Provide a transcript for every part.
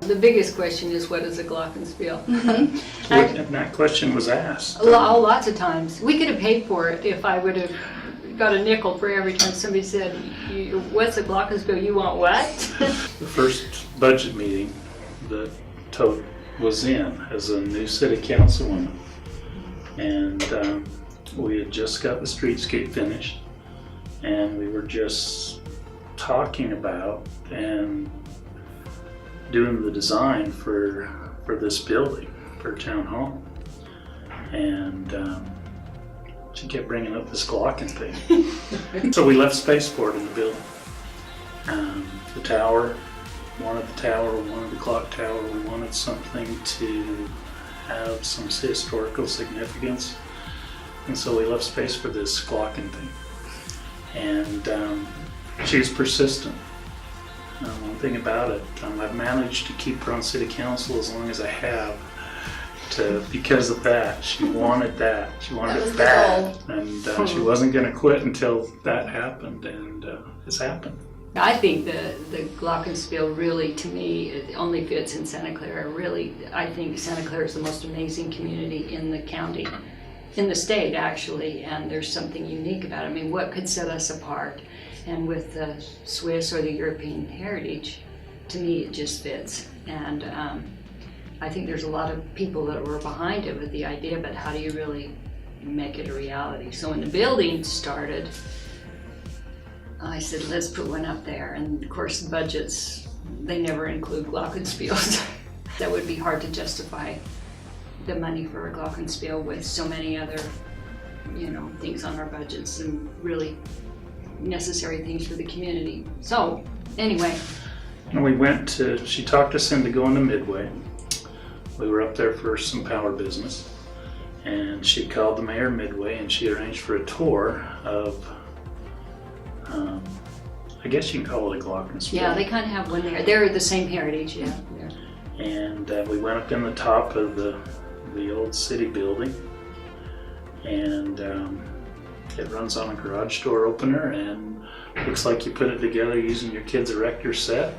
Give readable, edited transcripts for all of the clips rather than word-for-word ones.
The biggest question is, what is a glockenspiel? And that question was asked. Lots of times. We could have paid for it if I would have got a nickel for every time somebody said, what's a glockenspiel? You want what? The first budget meeting that Toad was in as a new city councilwoman, and we had just got the streetscape finished, and we were just talking about and doing the design for this building, for town hall, and she kept bringing up this Glocken thing. So we left space for it in the building. The tower, wanted the clock tower, we wanted something to have some historical significance, and so we left space for this Glocken thing. And she's persistent. One thing about it, I've managed to keep her on city council as long as I have, because of that. She wanted that. She wanted it bad, and she wasn't going to quit until that happened, and it's happened. I think the glockenspiel really, to me, it only fits in Santa Clara. Really, I think Santa Clara is the most amazing community in the county, in the state actually, and there's something unique about it. I mean, what could set us apart? And with the Swiss or the European heritage, to me it just fits. And I think there's a lot of people that were behind it with the idea, but how do you really make it a reality? So when the building started, I said, let's put one up there. And of course the budgets, they never include glockenspiels. That would be hard to justify the money for a glockenspiel with so many other, things on our budgets and really necessary things for the community. So anyway. And she talked us into going to Midway. We were up there for some power business, and she called the mayor of Midway, and she arranged for a tour of, I guess you can call it a glockenspiel. Yeah, they kind of have one there. They're the same heritage, yeah. And we went up in the top of the old city building, and it runs on a garage door opener, and looks like you put it together using your kid's erector set.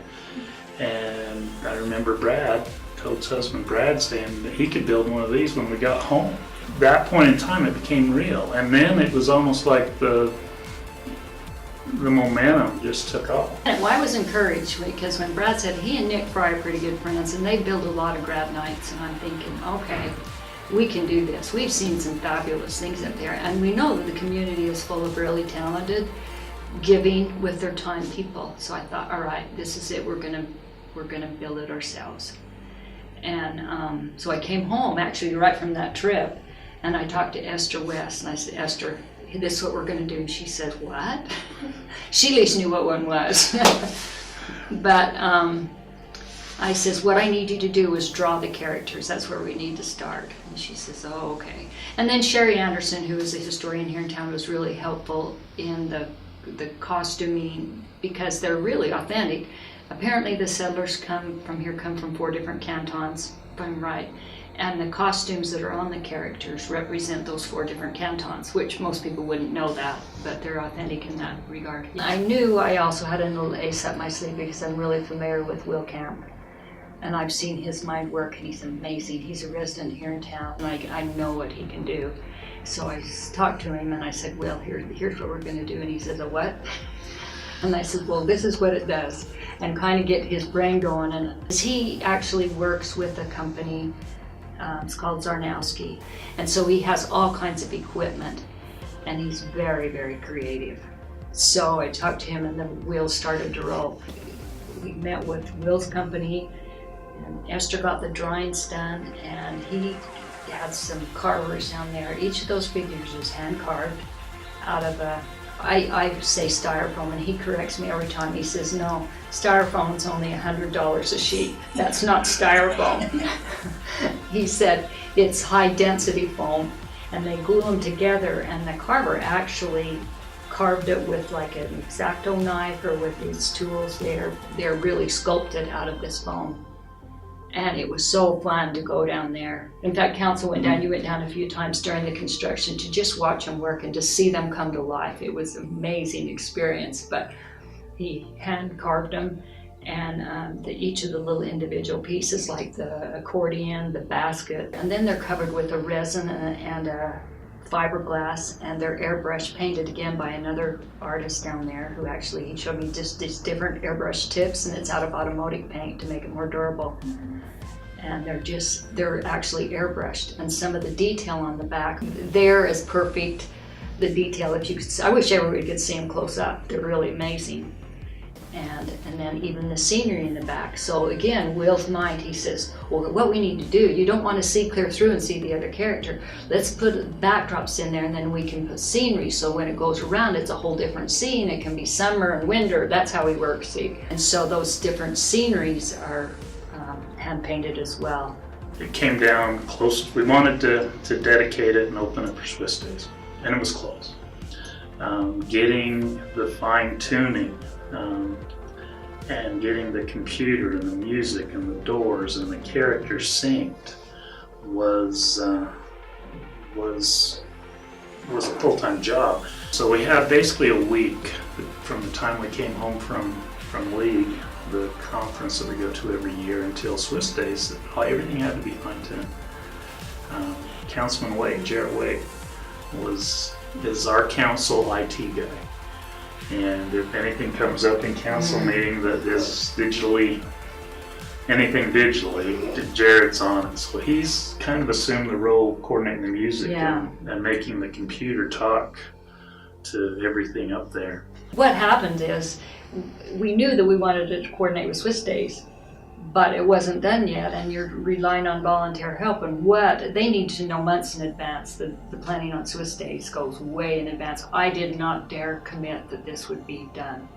And I remember Brad, Toad's husband Brad, saying that he could build one of these when we got home. At that point in time it became real, and then it was almost like the momentum just took off. And I was encouraged because when Brad said he and Nick Fry are pretty good friends, and they build a lot of grad nights, and I'm thinking, okay, we can do this. We've seen some fabulous things up there, and we know that the community is full of really talented, giving with their time people. So I thought, all right, this is it. We're gonna build it ourselves. And so I came home actually right from that trip, and I talked to Esther West, and I said, Esther, this is what we're gonna do. And she said, what? She at least knew what one was. But I says, what I need you to do is draw the characters. That's where we need to start. And she says, oh, okay. And then Sherry Anderson, who is a historian here in town, was really helpful in the costuming, because they're really authentic. Apparently the settlers come from 4 different cantons, if I'm right. And the costumes that are on the characters represent those 4 different cantons, which most people wouldn't know that, but they're authentic in that regard. I knew I also had a little ace up my sleeve because I'm really familiar with Will Camp. And I've seen his mind work, and he's amazing. He's a resident here in town, and I know what he can do. So I talked to him, and I said, well, here's what we're going to do. And he says, a what? And I said, well, this is what it does. And kind of get his brain going. And he actually works with a company, it's called Zarnowski. And so he has all kinds of equipment, and he's very, very creative. So I talked to him, and the wheels started to roll. We met with Will's company, and Esther got the drawings done, and he had some carvers down there. Each of those figures is hand carved out of I say styrofoam, and he corrects me every time. He says, no, styrofoam's only $100 a sheet. That's not styrofoam. He said it's high density foam, and they glue them together, and the carver actually carved it with like an X-Acto knife or with these tools. They're really sculpted out of this foam. And it was so fun to go down there. In fact, council went down, you went down a few times during the construction to just watch them work and to see them come to life. It was an amazing experience, but he hand carved them, and each of the little individual pieces, like the accordion, the basket, and then they're covered with a resin and a fiberglass, and they're airbrush painted again by another artist down there who actually, he showed me just these different airbrush tips, and it's out of automotive paint to make it more durable. And they're actually airbrushed, and some of the detail on the back, they're as perfect, the detail, if you could, I wish everybody could see them close up, they're really amazing. And then even the scenery in the back. So again, Will's mind, he says, well, what we need to do, you don't want to see clear through and see the other character. Let's put backdrops in there, and then we can put scenery, so when it goes around, it's a whole different scene. It can be summer and winter. That's how he works, see. And so those different sceneries are hand painted as well. It came down close. We wanted to dedicate it and open it for Swiss Days, and it was close. Getting the fine tuning and getting the computer and the music and the doors and the characters synced was a full-time job. So we had basically a week from the time we came home from League, the conference that we go to every year, until Swiss Days. Everything had to be fine-tuned. Councilman Wake, Jarrett Wake, is our council IT guy. And if anything comes up in council meeting that is anything digitally, Jared's on it. So he's kind of assumed the role of coordinating the music and making the computer talk to everything up there. What happened is, we knew that we wanted it to coordinate with Swiss Days, but it wasn't done yet, and you're relying on volunteer help, and what they need to know months in advance. The planning on Swiss Days goes way in advance. I did not dare commit that this would be done,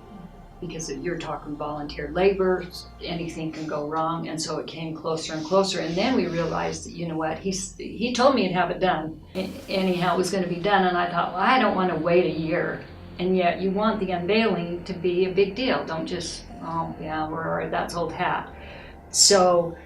because you're talking volunteer labor, anything can go wrong, and so it came closer and closer, and then we realized that, you know what, he told me he'd have it done. Anyhow, it was going to be done, and I thought, well, I don't want to wait a year. And yet you want the unveiling to be a big deal. Don't just, oh yeah, that's old hat. So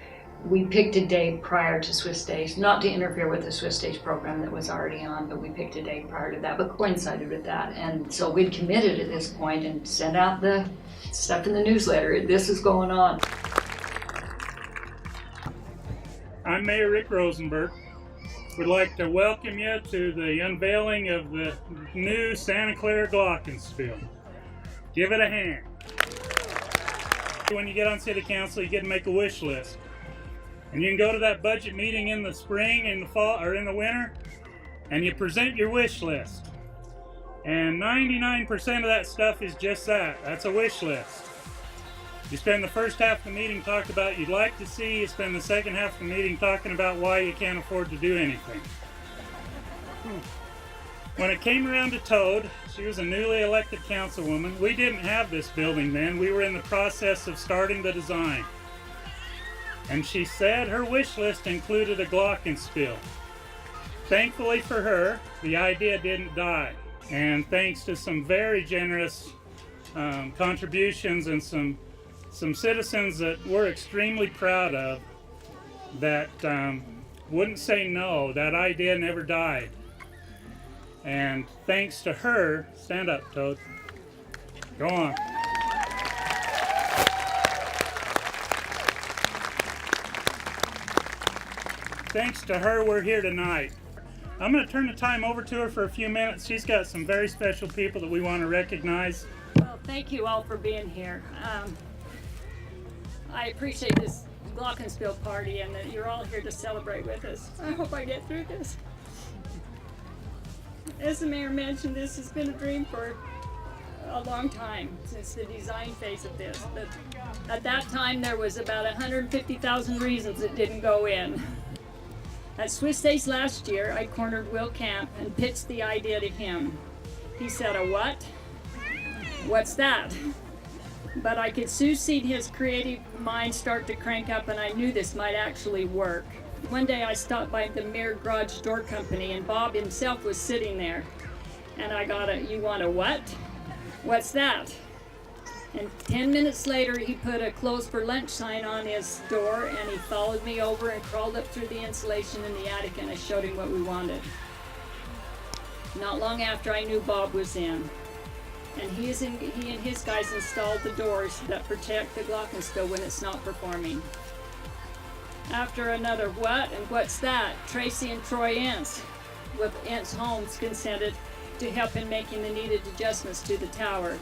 we picked a day prior to Swiss Days, not to interfere with the Swiss Days program that was already on, but we picked a day prior to that, but coincided with that. And so we'd committed at this point and sent out the stuff in the newsletter. This is going on. I'm Mayor Rick Rosenberg. We'd like to welcome you to the unveiling of the new Santa Clara Glockenspiel. Give it a hand. When you get on City Council, you get to make a wish list. And you can go to that budget meeting in the spring, in the fall, or in the winter, and you present your wish list. And 99% of that stuff is just that. That's a wish list. You spend the first half of the meeting talking about what you'd like to see. You spend the second half of the meeting talking about why you can't afford to do anything. When it came around to Toad, she was a newly elected councilwoman. We didn't have this building then. We were in the process of starting the design. And she said her wish list included a Glockenspiel. Thankfully for her, the idea didn't die. And thanks to some very generous contributions and some citizens that we're extremely proud of that wouldn't say no, that idea never died. And thanks to her, stand up, Toad. Go on. Thanks to her, we're here tonight. I'm going to turn the time over to her for a few minutes. She's got some very special people that we want to recognize. Well, thank you all for being here. I appreciate this Glockenspiel party and that you're all here to celebrate with us. I hope I get through this. As the mayor mentioned, this has been a dream for a long time, since the design phase of this. But at that time, there was about 150,000 reasons it didn't go in. At Swiss Days last year, I cornered Will Camp and pitched the idea to him. He said, "A what? What's that?" But I could soon see his creative mind start to crank up, and I knew this might actually work. One day I stopped by the Mirror Garage Door Company, and Bob himself was sitting there. And I got a, "You want a what? What's that?" And 10 minutes later, he put a closed for lunch sign on his door, and he followed me over and crawled up through the insulation in the attic, and I showed him what we wanted. Not long after, I knew Bob was in. and he and his guys installed the doors that protect the glockenspiel when it's not performing. After another what and what's that, Tracy and Troy Ince with Ince Homes consented to help in making the needed adjustments to the tower.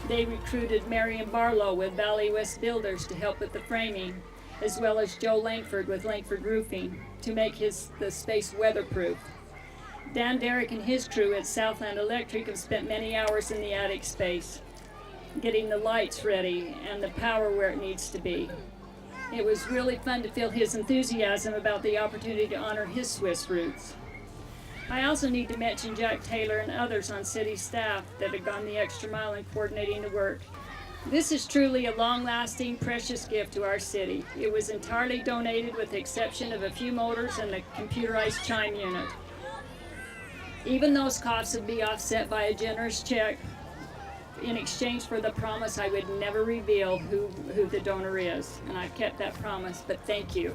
They recruited Marion Barlow with Valley West Builders to help with the framing, as well as Joe Langford with Langford Roofing to make the space weatherproof. Dan Derrick and his crew at Southland Electric have spent many hours in the attic space, getting the lights ready and the power where it needs to be. It was really fun to feel his enthusiasm about the opportunity to honor his Swiss roots. I also need to mention Jack Taylor and others on city staff that have gone the extra mile in coordinating the work. This is truly a long-lasting, precious gift to our city. It was entirely donated with the exception of a few motors and the computerized chime unit. Even those costs would be offset by a generous check in exchange for the promise I would never reveal who the donor is. And I've kept that promise, but thank you.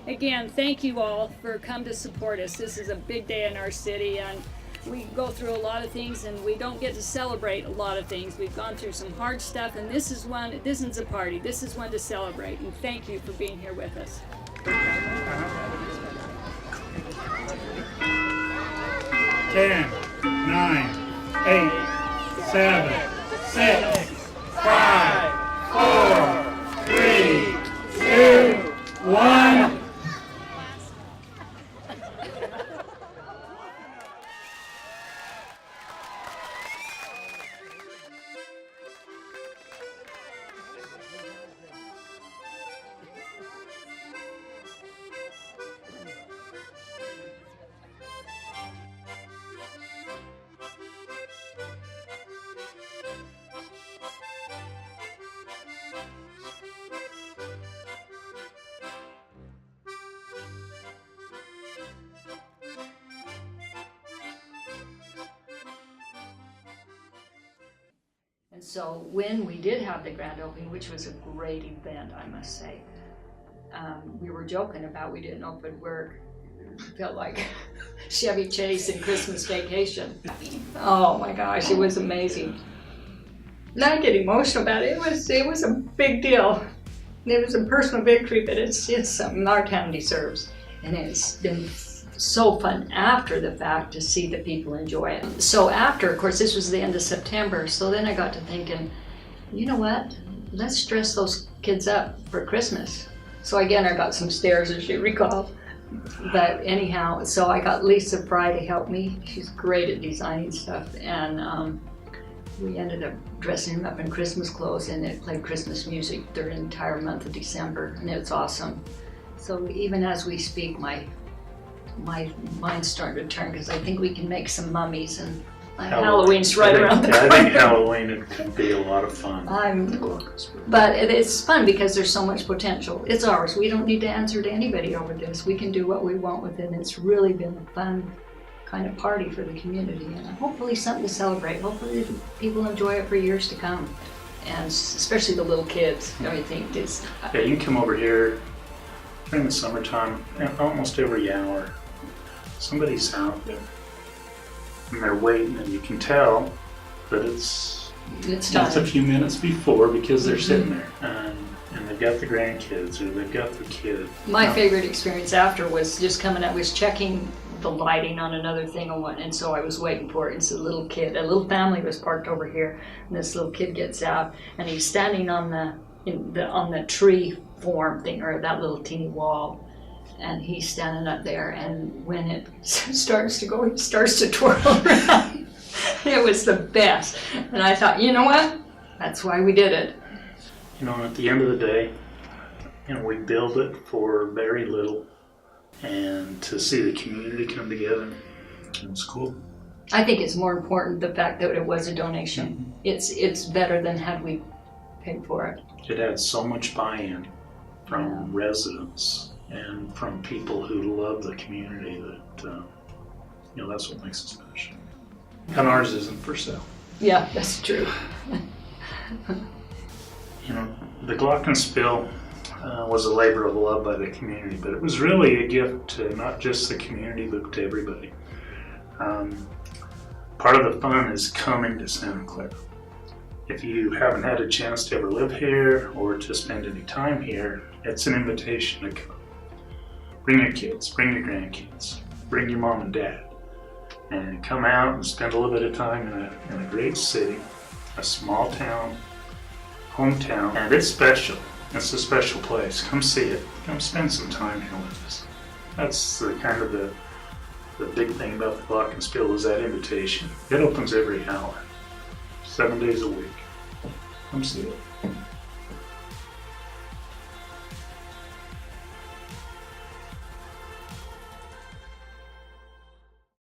Again, thank you all for coming to support us. This is a big day in our city, and we go through a lot of things, and we don't get to celebrate a lot of things. We've gone through some hard stuff, and this isn't a party. This is one to celebrate, and thank you for being here with us. 10, 9, 8, 7, 6, 5, 4, 3, 2, 1. And so when we did have the grand opening, which was a great event, I must say, we were joking about we didn't know if it'd work. It felt like Chevy Chase and Christmas Vacation. Oh my gosh, it was amazing. Not get emotional about it. It was a big deal. It was a personal victory, but it's something our town deserves. And it's been so fun after the fact to see the people enjoy it. So after, of course, this was the end of September, so then I got to thinking, you know what? Let's dress those kids up for Christmas. So again, I got some stares, as you recall. But anyhow, so I got Lisa Fry to help me. She's great at designing stuff, and we ended up dressing them up in Christmas clothes, and it played Christmas music the entire month of December, and it's awesome. So even as we speak, my mind's starting to turn, because I think we can make some mummies, and Halloween's right around the corner. I think Halloween could be a lot of fun. But it's fun because there's so much potential. It's ours. We don't need to answer to anybody over this. We can do what we want with it, and it's really been a fun kind of party for the community, and hopefully something to celebrate. Hopefully people enjoy it for years to come, and especially the little kids. Don't you think? Yeah, you can come over here during the summertime, almost every hour. Somebody's out there, and they're waiting, and you can tell that it's a few minutes before, because they're sitting there, and they've got the grandkids, or they've got their kid. My favorite experience after was just coming up, was checking the lighting on another thing, and so I was waiting for it, and so a little family was parked over here, and this little kid gets out, and he's standing on the tree form thing, or that little teeny wall, and he's standing up there, and when it starts to go, he starts to twirl around. It was the best, and I thought, you know what? That's why we did it. You know, at the end of the day, we build it for very little, and to see the community come together, it was cool. I think it's more important the fact that it was a donation. Mm-hmm. It's better than had we paid for it. It had so much buy-in from residents and from people who love the community that, that's what makes it special. And ours isn't for sale. Yeah, that's true. The glockenspiel was a labor of love by the community, but it was really a gift to not just the community, but to everybody. Part of the fun is coming to Santa Clara. If you haven't had a chance to ever live here or to spend any time here, it's an invitation to come. Bring your kids, bring your grandkids, bring your mom and dad, and come out and spend a little bit of time in a great city, a small town, hometown, and it's special. It's a special place. Come see it. Come spend some time here with us. That's the kind of the big thing about the Glockenspiel is that invitation. It opens every hour, 7 days a week. Come see it.